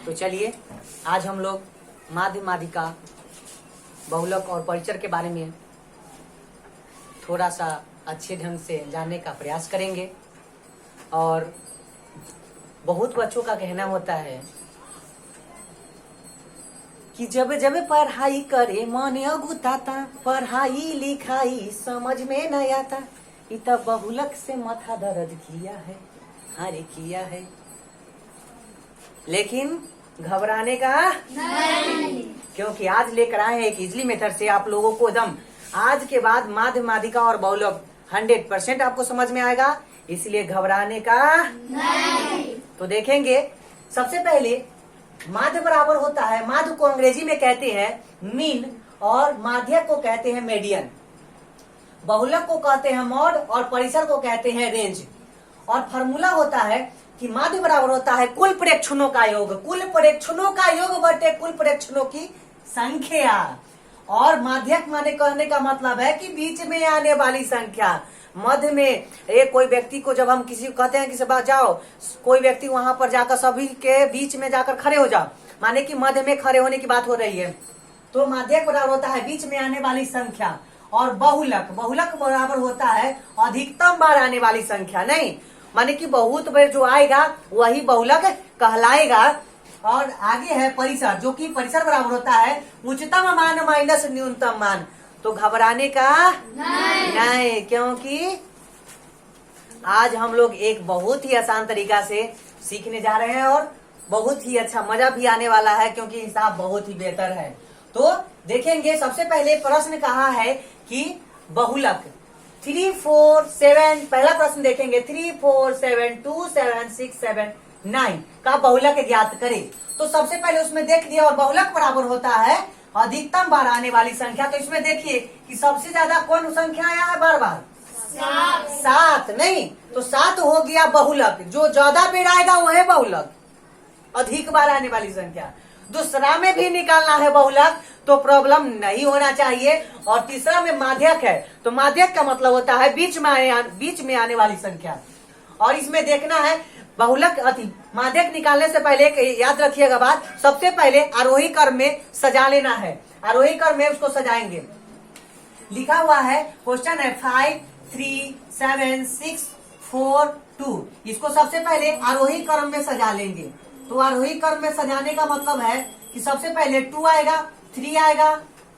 तो चलिए आज हम लोग माध्य माध्यिका बहुलक और परिचर के बारे में थोड़ा सा अच्छे ढंग से जानने का प्रयास करेंगे। और बहुत बच्चों का कहना होता है कि जब जब पढ़ाई करे मन अगुताता, पढ़ाई लिखाई समझ में न आता, इतना बहुलक से माथा दर्द किया है, हारे किया है। लेकिन घबराने का नहीं, क्योंकि आज लेकर आए हैं एक इजली मेथड से आप लोगों को एकदम आज के बाद माध्य माध्यिका और बहुलक 100% आपको समझ में आएगा, इसलिए घबराने का नहीं। तो देखेंगे सबसे पहले माध्य बराबर होता है, माध्य को अंग्रेजी में कहते हैं मीन और माध्य को कहते हैं मीडियन, बहुलक को कहते हैं मॉड और परिसर को कहते हैं रेंज। और फार्मूला होता है कि माध्य बराबर होता है कुल प्रेक्षणों का योग, कुल प्रेक्षणों का योग बटे कुल प्रेक्षणों की संख्या। और माध्यक माने कहने का मतलब है कि बीच में आने वाली संख्या। मध्य में एक कोई व्यक्ति को जब हम किसी को कहते हैं कि सब जाओ, कोई व्यक्ति वहां पर जाकर सभी के बीच में जाकर खड़े हो जाओ, माने कि मध्य में खड़े होने की बात हो रही है, तो माध्यक बराबर होता है बीच में आने वाली संख्या। और बहुलक, बहुलक बराबर होता है अधिकतम बार आने वाली संख्या, नहीं माने कि बहुत बार जो आएगा वही बहुलक कहलाएगा। और आगे है परिसर, जो कि परिसर बराबर होता है उच्चतम मान माइनस न्यूनतम मान। तो घबराने का नहीं, क्योंकि आज हम लोग एक बहुत ही आसान तरीका से सीखने जा रहे हैं और बहुत ही अच्छा मजा भी आने वाला है, क्योंकि हिसाब बहुत ही बेहतर है। तो देखेंगे सबसे पहले प्रश्न कहा है कि बहुलक 3, 4, 7, पहला प्रश्न देखेंगे 3, 4, 7, 2, 7, 6, 7, 9 का बहुलक ज्ञात करें। तो सबसे पहले उसमें देख लिया, और बहुलक बराबर होता है अधिकतम बार आने वाली संख्या। तो इसमें देखिए कि सबसे ज्यादा कौन संख्या आया है बार बार? 7 नहीं, तो 7 हो गया बहुलक, जो ज्यादा बेर आएगा वो है बहुलक, अधिक बार आने वाली संख्या। दूसरा में भी निकालना है बहुलक तो प्रॉब्लम नहीं होना चाहिए। और तीसरा में माध्यक है, तो माध्यक का मतलब होता है बीच में आने वाली संख्या। और इसमें देखना है बहुलक माध्यक निकालने से पहले याद रखिएगा बात, सबसे पहले आरोही क्रम में सजा लेना है, आरोही क्रम में उसको सजाएंगे। लिखा हुआ है क्वेश्चन है 5, 3, 7, 6, 4, 2, इसको सबसे पहले आरोही क्रम में सजा लेंगे। तो आरोही क्रम में सजाने का मतलब है कि सबसे पहले 2 आएगा, 3 आएगा,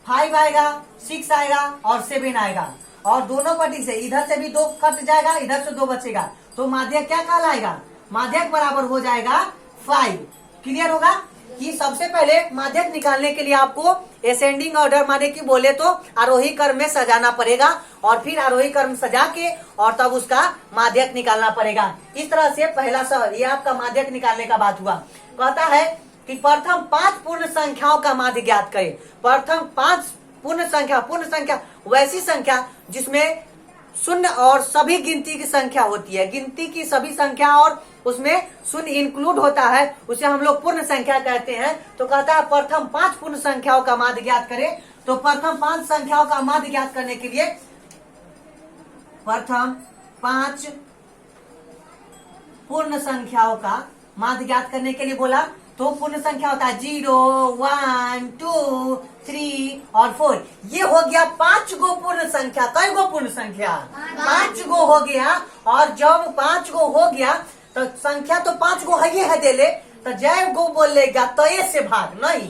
5 आएगा, 6 आएगा और 7 आएगा। और दोनों पट्टी से इधर से भी 2 कट जाएगा, इधर से 2 बचेगा, तो माध्यक क्या कहलाएगा? माध्यक बराबर हो जाएगा 5। क्लियर होगा कि सबसे पहले माध्यक निकालने के लिए आपको असेंडिंग ऑर्डर माने कि बोले तो आरोही क्रम में सजाना पड़ेगा, और फिर आरोही क्रम सजा के और तब उसका माध्यक निकालना पड़ेगा। इस तरह से पहला सवाल ये आपका माध्यक निकालने का बात हुआ। कहता है कि प्रथम 5 पूर्ण संख्याओं का माध्य ज्ञात करें। प्रथम 5 पूर्ण संख्या वैसी संख्या जिसमें शून्य और सभी गिनती की संख्या होती है, गिनती की सभी संख्या और उसमें शून्य इंक्लूड होता है, उसे हम लोग पूर्ण संख्या कहते हैं। तो कहता है प्रथम 5 पूर्ण संख्याओं का माध्य ज्ञात करें। तो प्रथम 5 संख्याओं का माध्य ज्ञात करने के लिए प्रथम 5 पूर्ण संख्याओं का माध्य ज्ञात करने के लिए बोला, तो पूर्ण संख्या होता है 0, 1, 2, 3 और 4। ये हो गया 5 गो पूर्ण संख्या। कई गो पूर्ण संख्या? 5 गो हो गया। और जब 5 गो हो गया तो संख्या तो 5 गो है देले, तो जय गो बोलेगा तो से भाग नहीं,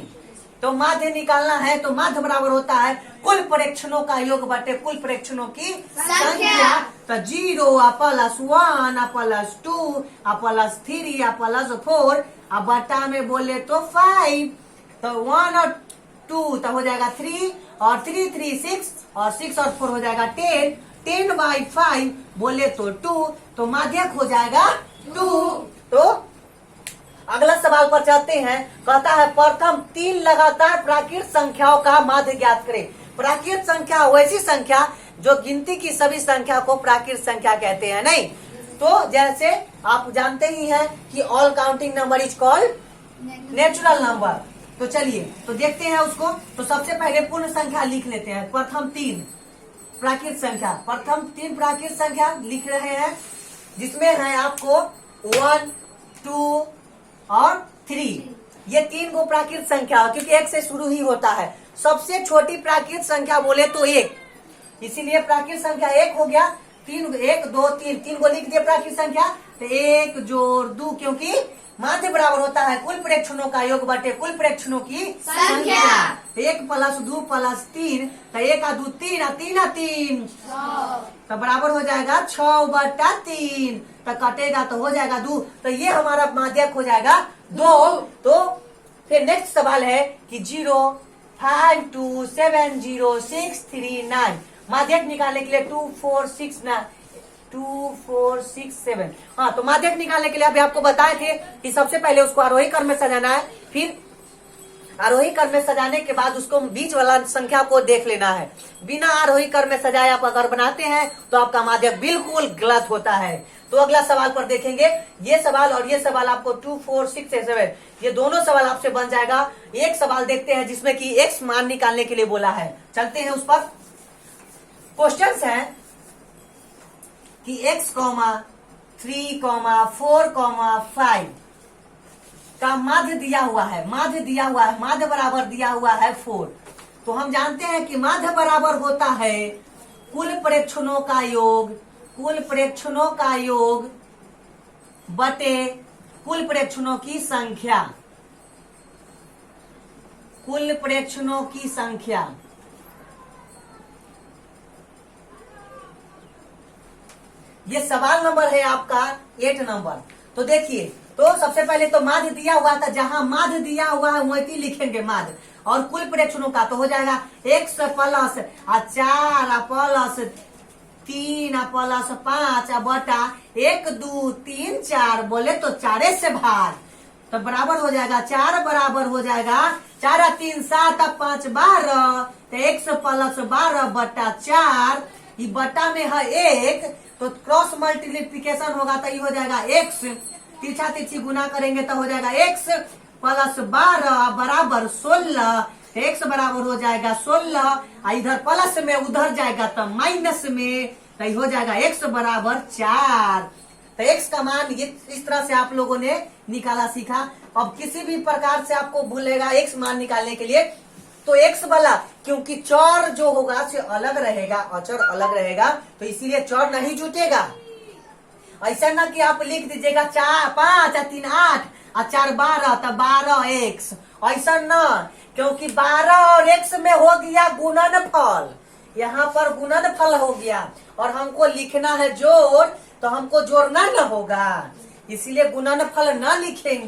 तो माध्य निकालना है। तो माध्य बराबर होता है कुल प्रेक्षणों का योग बटे कुल प्रेक्षणों की संख्या। तो 0 + 1 + 2 + 3 + 4 अब बटा में बोले तो 5, तो 1 और 2 तो हो जाएगा 3 और 3, 3, 6 और 6 और 4 हो जाएगा 10, 10/5 बोले तो 2, तो माध्यक हो जाएगा 2। तो अगला सवाल पर चलते हैं। कहता है प्रथम 3 लगातार प्राकृत संख्याओं का माध्य ज्ञात करें। प्राकृत संख्या वैसी संख्या जो गिनती की सभी संख्या को प्राकृत संख्या कहते हैं, नहीं तो जैसे आप जानते ही हैं कि all counting number is called natural number. तो चलिए तो देखते हैं उसको। तो सबसे पहले पूर्ण संख्या लिख लेते हैं। प्रथम 3 प्राकृत संख्या, प्रथम 3 प्राकृत संख्या लिख रहे हैं, जिसमें है आपको 1, 2 और 3। ये 3 गो प्राकृत संख्या हो, क्योंकि 1 से शुरू ही होता है। सबसे छोटी प्राकृत संख्या बोले तो 1, इसीलिए प्राकृत संख्या 1 हो गया। 3 1 2 3 गो लिख दिए प्राकृत संख्या। तो 1 जोड़ 2, क्योंकि माध्य बराबर होता है कुल प्रेक्षणों का योग बटे कुल प्रेक्षणों की संख्या। 1 + 2 + 3, तो 1 आ 2 3 आ 3 आ 3 तो बराबर हो जाएगा 6/3, तो कटेगा तो हो जाएगा 2। तो ये हमारा माध्यक हो जाएगा 2। तो फिर नेक्स्ट सवाल है कि 0 5 2 7 0 6 3 9 माध्यक निकालने के लिए 2 4 6 9 2 4 6 7। हाँ, तो माध्यक निकालने के लिए अभी आपको बताए थे कि सबसे पहले उसको आरोही क्रम में सजाना है, फिर आरोही क्रम में सजाने के बाद उसको बीच वाला संख्या को देख लेना है। बिना आरोही क्रम में सजाए आप अगर बनाते हैं तो आपका माध्यक बिल्कुल गलत होता है। तो अगला सवाल पर देखेंगे, ये सवाल और ये सवाल आपको 2 4 6 7 ये दोनों सवाल आपसे बन जाएगा। एक सवाल देखते हैं जिसमें कि x मान निकालने के लिए बोला है, चलते हैं उस पर। क्वेश्चन है कि x, 3, 4, 5 का माध्य दिया हुआ है। माध्य बराबर दिया हुआ है 4। तो हम जानते हैं कि माध्य बराबर होता है कुल प्रेक्षणों का योग बटे कुल प्रेक्षणों की संख्या। ये सवाल नंबर है आपका 8 नंबर। तो देखिए, तो सबसे पहले तो माध्य दिया हुआ था, जहां माध्य दिया हुआ है वही लिखेंगे माध्य, और कुल प्रेक्षणों का तो हो जाएगा x + 4 + 3 + 5 बटा 1 2 3 4 बोले तो 4 से भाग, तो बराबर हो जाएगा 4 बराबर हो जाएगा 4 आ 3 7 आ 5 12, तो x + 12 बटा 4, ये बटा में है 1, तो क्रॉस मल्टीप्लीकेशन होगा तो ये हो जाएगा x, तिरछा तिरछी गुना करेंगे तो हो जाएगा x + 12 बराबर 16, x बराबर हो जाएगा 16, इधर प्लस में उधर जाएगा तो माइनस में, तो ये हो जाएगा x बराबर 4। तो x का मान ये इस तरह से आप लोगों ने निकाला सीखा। अब किसी भी प्रकार से आपको भूलेगा x मान निकालने के लिए, तो x वाला क्योंकि चौर जो होगा से अलग रहेगा, अचर अलग रहेगा, तो इसीलिए चौर नहीं जुटेगा। ऐसा ना कि आप लिख दीजिएगा 4 5 आ 3 8 आ 4 12 तो 12x, ऐसा ना, क्योंकि 12 और x में हो गया गुणनफल, यहाँ पर गुणनफल हो गया और हमको लिखना है जोड़, तो हमको जोड़ना न होगा, इसीलिए गुणनफल न लिखेंगे।